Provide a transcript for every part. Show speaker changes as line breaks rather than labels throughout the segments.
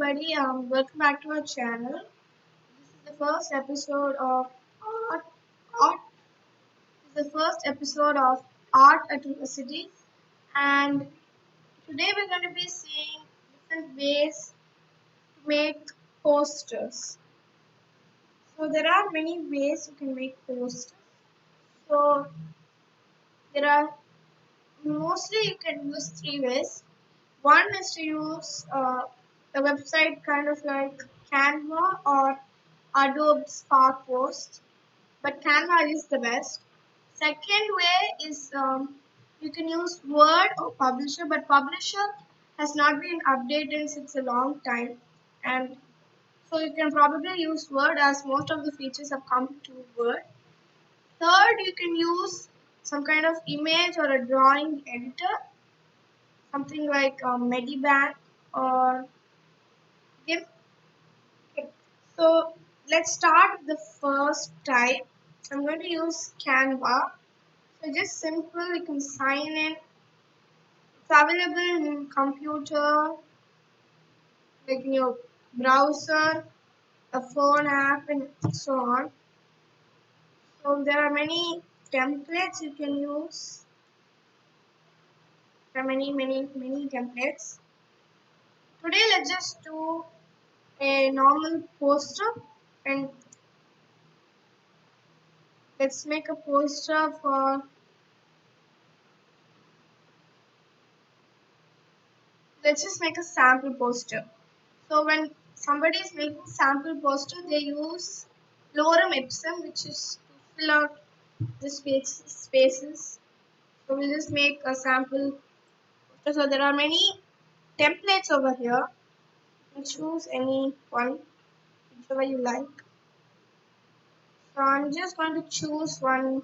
everybody, welcome back to our channel. This is the first episode of Art, Art this is the first episode of Art Atrocities, and today we're going to be seeing different ways to make posters. So there are many ways you can make posters. So there are mostly you can use three ways. One is to use a website kind of like Canva or Adobe Spark Post, but Canva is the best. Second way is you can use Word or Publisher, but Publisher has not been updated since a long time, and so you can probably use Word as most of the features have come to Word. Third, you can use some kind of image or a drawing editor, something like Medibank or GIF. Okay. So let's start with the first type. I'm going to use Canva. So just simple, you can sign in. It's available in computer, like in your browser, a phone app, and so on. So there are many templates you can use. There are many templates. Today let's just do a normal poster, and let's make a poster for, let's just make a sample poster. So when somebody is making sample poster, they use lorem ipsum, which is to fill out the spaces. So we'll just make a sample poster. So there are many templates over here. You can choose any one, whichever you like. So I'm just going to choose one.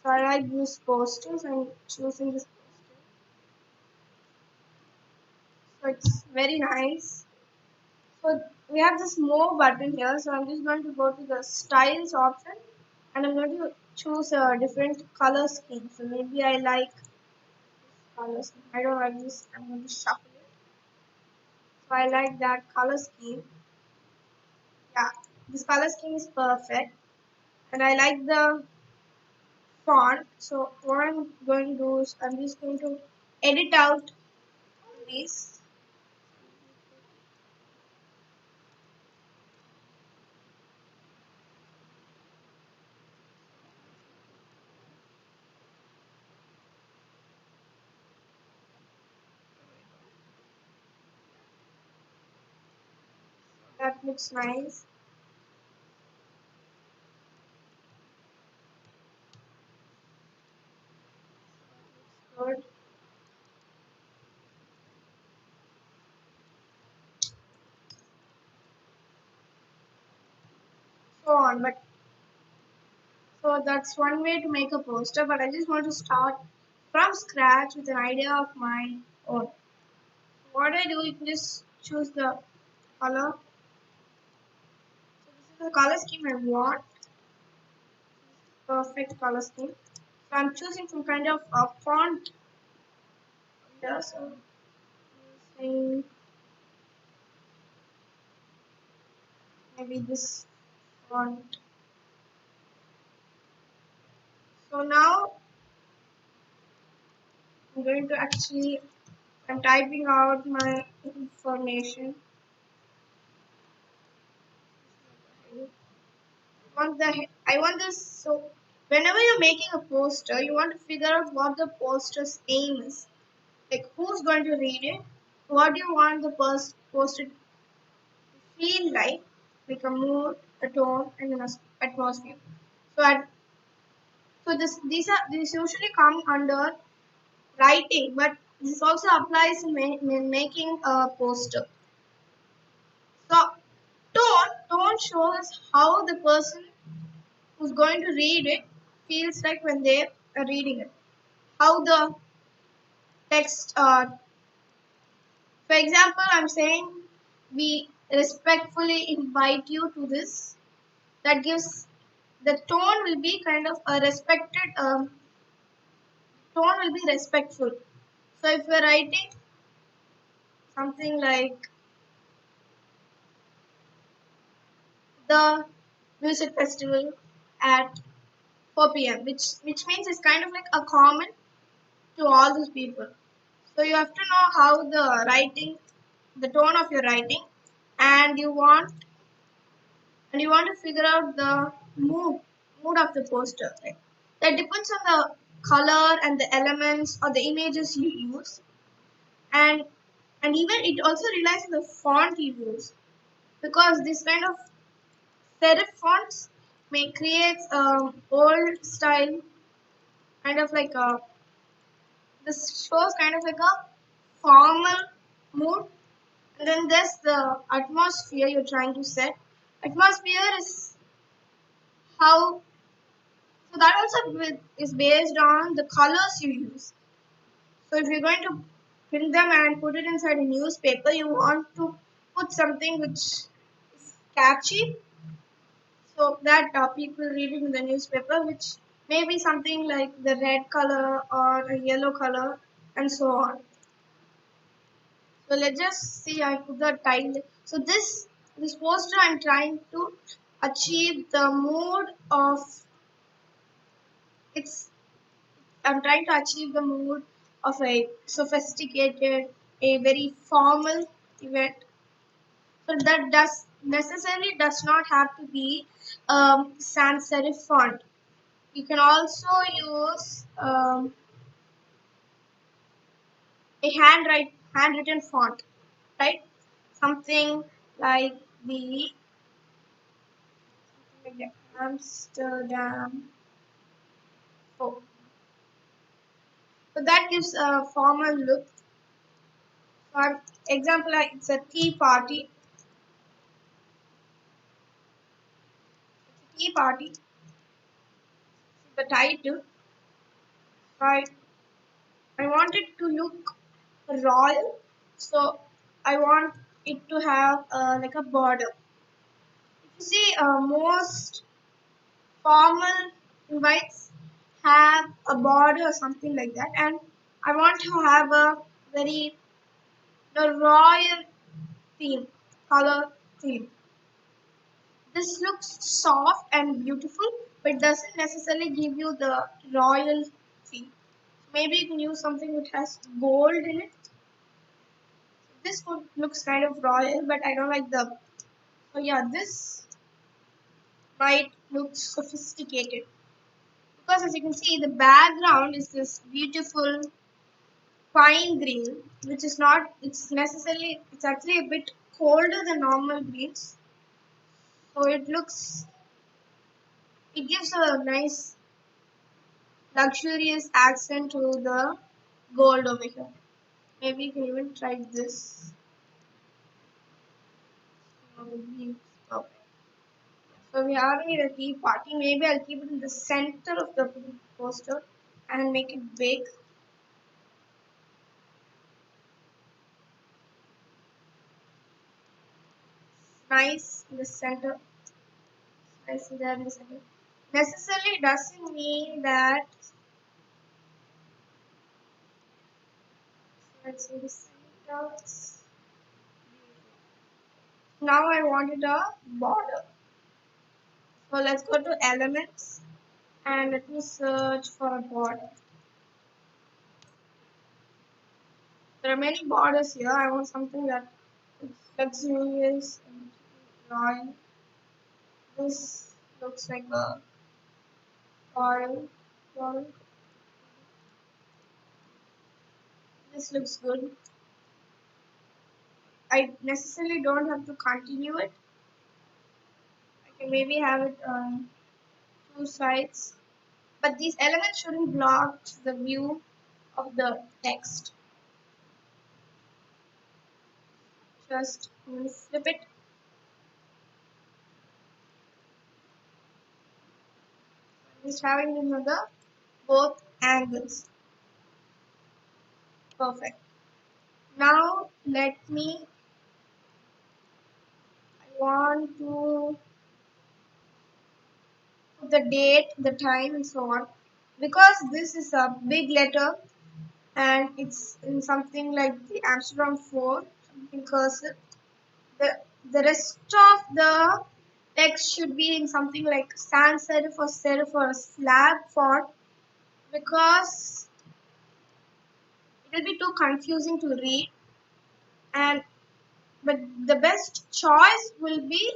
So I like these posters. I'm choosing this poster. So it's very nice. So we have this more button here. So I'm just going to go to the styles option, and I'm going to choose a different color scheme. So maybe I like color scheme. I don't like this. I'm going to shuffle it. So I like that color scheme. Yeah, this color scheme is perfect, and I like the font. So what I'm going to do is I'm just going to edit out these. That looks nice. Good. So on, but so that's one way to make a poster, but I just want to start from scratch with an idea of my own. What I do, you can just choose the color. So this is the color scheme I want. Perfect color scheme. So I'm choosing some kind of font here. So using maybe this font. So now I'm typing out my information. I want this. So whenever you're making a poster, you want to figure out what the poster's aim is. Like who's going to read it? What do you want the poster to feel like a mood, a tone, and an atmosphere. So, these usually come under writing, but this also applies in making a poster. So, tone shows how the person who's going to read it feels like when they are reading it. How the text. For example, I'm saying we respectfully invite you to this. That gives the tone will be kind of a respected tone will be respectful. So if we're writing something like the music festival at 4 p.m., which means it's kind of like a common to all these people. So you have to know how the writing, the tone of your writing, and you want to figure out the mood of the poster. Like, that depends on the color and the elements or the images you use, and even it also relies on the font you use, because this kind of serif fonts may create old style kind of like a, this shows kind of like a formal mood. And then there's the atmosphere you're trying to set. Atmosphere is how, so that also is based on the colors you use. So if you're going to print them and put it inside a newspaper, you want to put something which is catchy, so that people reading the newspaper, which may be something like the red color or a yellow color, and so on. So let's just see. I put the title. So this poster, I'm trying to achieve the mood of, it's, I'm trying to achieve the mood of a sophisticated, a very formal event. So that does necessarily does not have to be sans serif font. You can also use a handwritten font, right? Something like the Amsterdam. Oh, so that gives a formal look. For example, like it's a tea party. Tea party. The title. I I want it to look royal, so I want it to have like a border. If you see, most formal invites have a border or something like that, and I want to have a very the royal theme, color theme. This looks soft and beautiful, but doesn't necessarily give you the royal feel. Maybe you can use something which has gold in it. This one looks kind of royal, but I don't like the. So yeah, this might look sophisticated, because as you can see, the background is this beautiful pine green, which is not. It's necessarily. It's actually a bit colder than normal greens, so it looks. It gives a nice luxurious accent to the gold over here. Maybe you can even try this. Okay. So we are having a tea party. Maybe I'll keep it in the center of the poster and make it big. Nice in the center. Nice there in the center. Necessarily doesn't mean that. Let's see the center. Now I wanted a border. So let's go to elements and let me search for a border. There are many borders here. I want something that is luxurious and royal. This looks like a royal border. This looks good. I necessarily don't have to continue it. I can maybe have it on two sides. But these elements shouldn't block the view of the text. Just flip it. Just having another both angles. Perfect. Now let me, I want to put the date, the time, and so on. Because this is a big letter and it's in something like the Amsterdam 4, something cursive. The, the rest of the text should be in something like sans serif or slab font because it will be too confusing to read. And but the best choice will be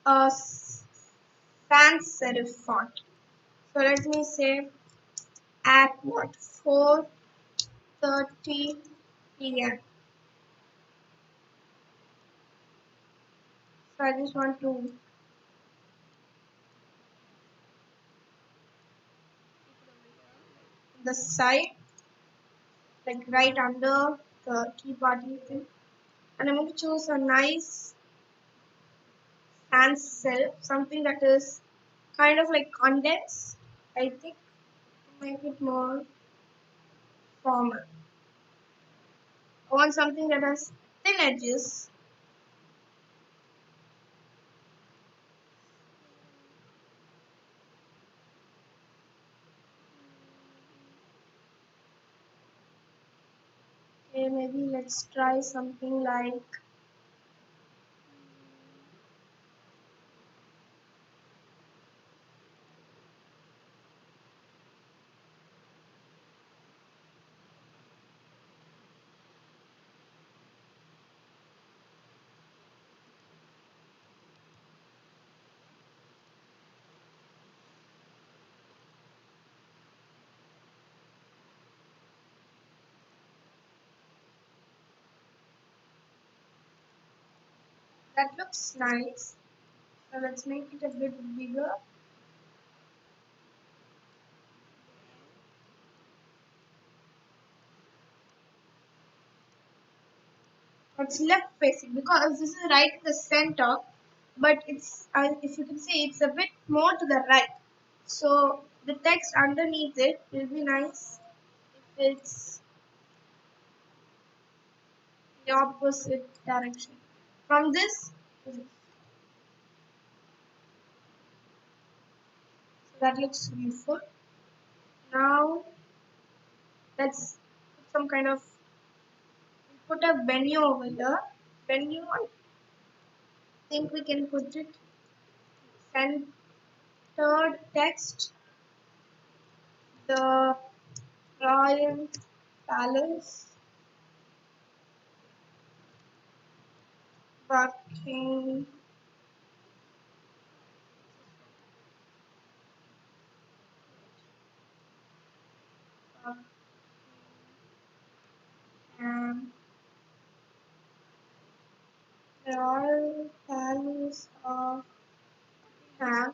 a sans serif font. So let me say at what 4:30 p.m. So I just want to the side like right under the key button thing. And I'm going to choose a nice sans serif, something that is kind of like condensed. I think to make it more formal. I want something that has thin edges. Okay, maybe let's try something like that looks nice. So let's make it a bit bigger. It's left facing because this is right in the center, but it's if you can see it's a bit more to the right. So the text underneath it will be nice if it's the opposite direction. From this, so that looks beautiful. Now let's put some kind of put a venue over here. Venue, I think we can put it centered text. The royal palace, Buckingham, the royal palace of Buckingham,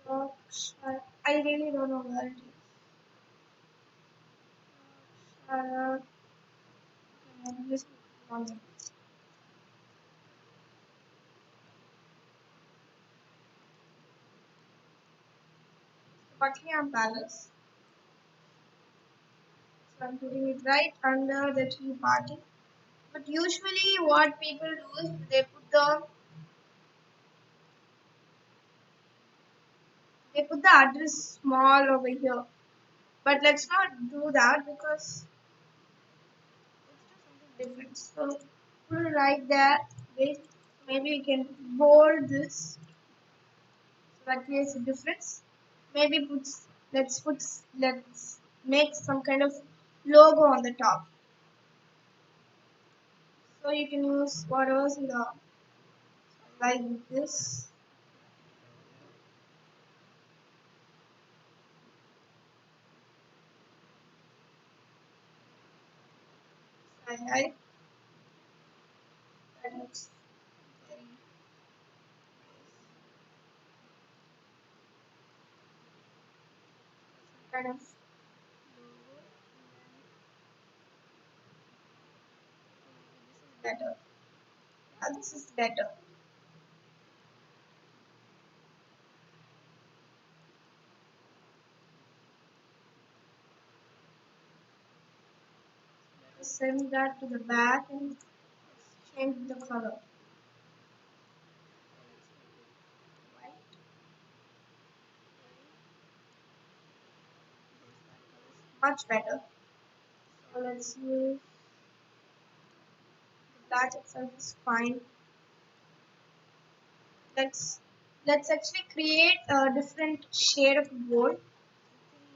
Yorkshire. I really don't know where it is. Yorkshire. Just Buckingham Palace. So I'm putting it right under the tea party. But usually, what people do is they put the address small over here. But let's not do that because let's do something different. So put it right there. Wait, maybe we can bold this so that creates a difference. Maybe let's make some kind of logo on the top. So you can use whatever's in the like this. I that looks very kind of better. Yeah, this is better. Send that to the back and change the color. White. much better. So let's use the black itself is fine. Let's let's actually create a different shade of gold,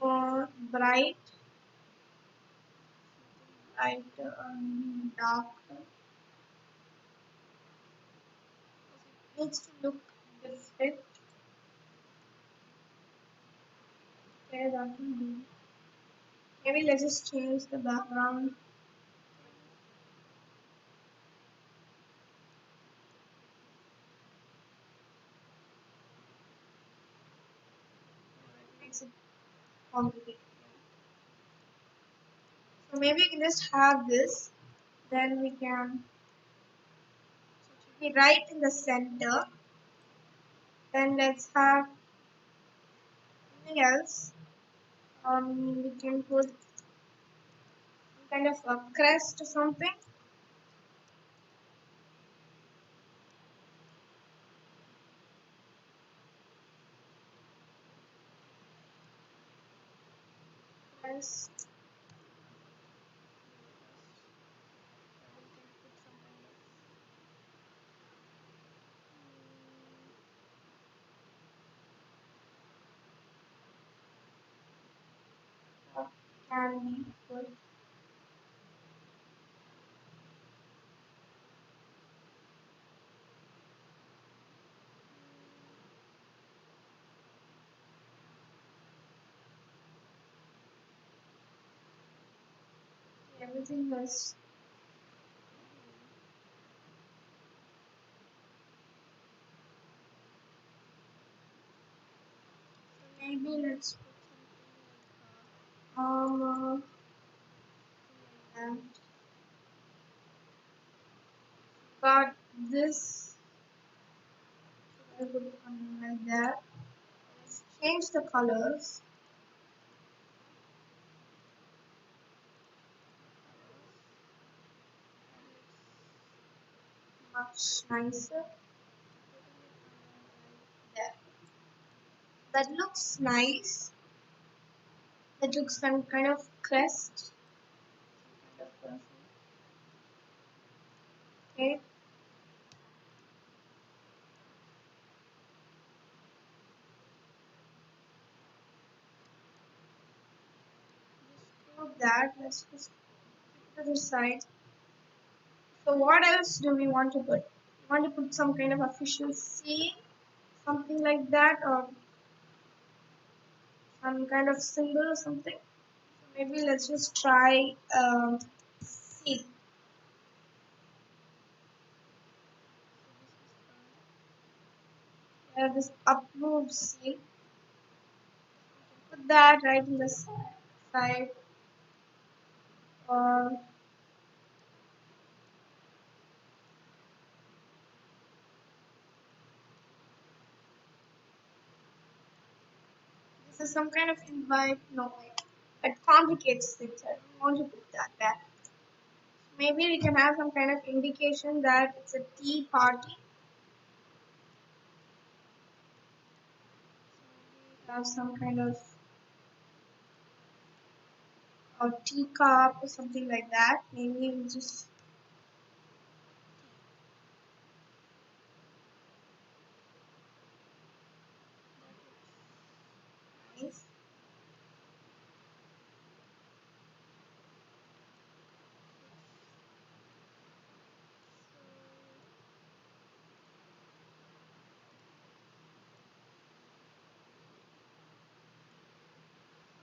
more bright, dark. It needs to look different. Okay, that will do. Maybe let's just change the background. It makes it complicated. So maybe we can just have this. Then we can be right in the center. Then let's have something else. We can put some kind of a crest or something. Crest. Can be good. Everything was maybe let's put armor and got this. I put something like that. Let's change the colors. Much nicer. There. That looks nice. That looks kind of crest. Okay. Just that. Let's just put it aside. So what else do we want to put? We want to put some kind of official seal, something like that, or some kind of symbol or something. Maybe let's just try seal. This approved seal. Put that right in the side. Or this is some kind of invite. No, it complicates things. I don't want to put that there. Maybe we can have some kind of indication that it's a tea party. Have some kind of a teacup or something like that. Maybe we just nice.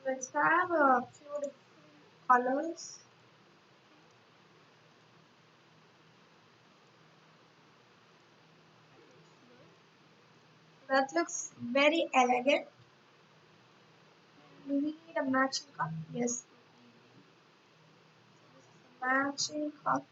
Let's have a few different colors. That looks very elegant. Do we need a matching cup? Yes, matching cup.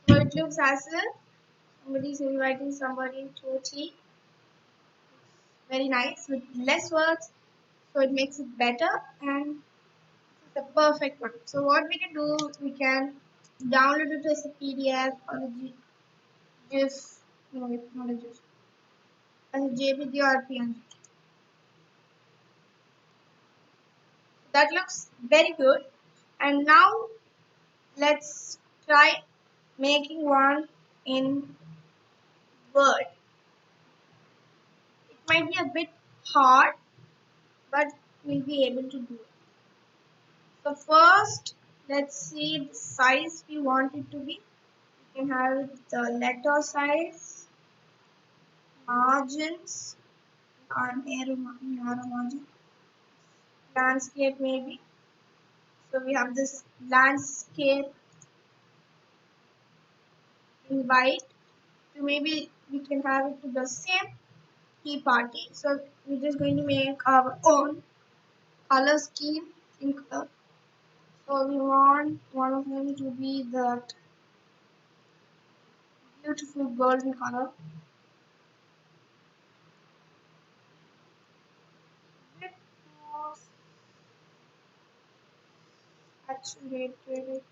So it looks as if somebody is inviting somebody to a tea. Very nice with less words, so it makes it better and the perfect one. So what we can do, we can download it as a PDF or a GIF, no, it's not a GIF, as a JPG or PNG. That looks very good. And now let's try making one in Word. It might be a bit hard, but we'll be able to do it. So first, let's see the size we want it to be. We can have the letter size, margins, or narrow margin, landscape maybe. So we have this landscape in white. So maybe we can have it to the same tea party. So we're just going to make our own color scheme in color. So we want one of them to be the beautiful golden color. Bit more saturated,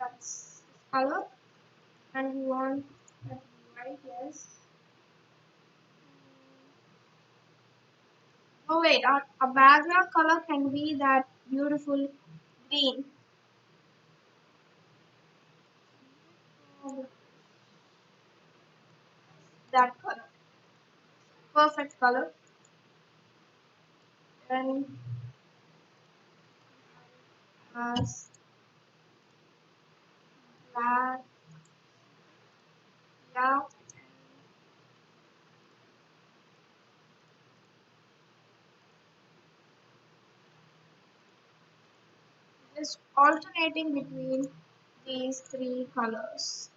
that's color, and we want that white, yes. Oh wait, a background color can be that beautiful green. Oh, that color, perfect color. And as black, yeah, just alternating between these three colors.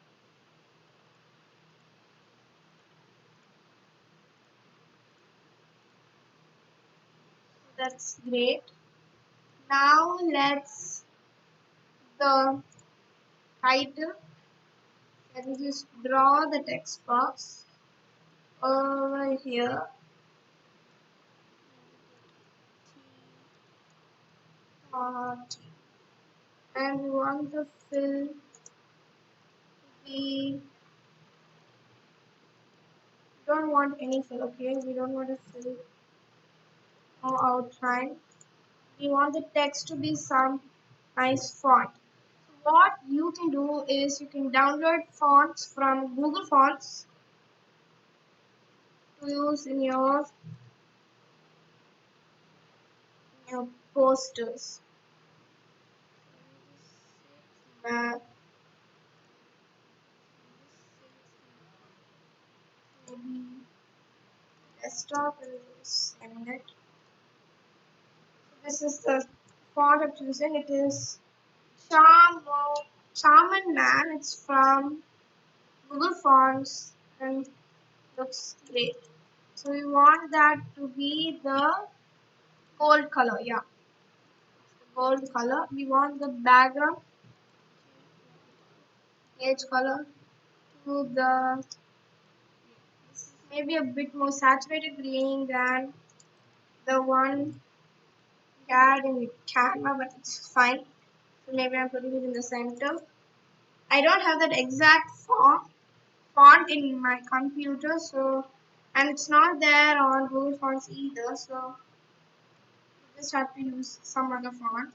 That's great. Now let's the title. Let me just draw the text box over here. Art. And we want the fill to be. We don't want any fill, okay? We don't want a fill or outline. We want the text to be some nice font. What you can do is you can download fonts from Google Fonts to use in your posters. Maybe desktop and send it. This is the font I'm choosing. It is Charm Man. It's from Google Fonts and looks great. So we want that to be the gold color. Yeah, gold color. We want the background page color to the maybe a bit more saturated green than the one we had in the camera, but it's fine. So maybe I'm putting it in the center. I don't have that exact font in my computer, so and it's not there on Google Fonts either, so you just have to use some other font.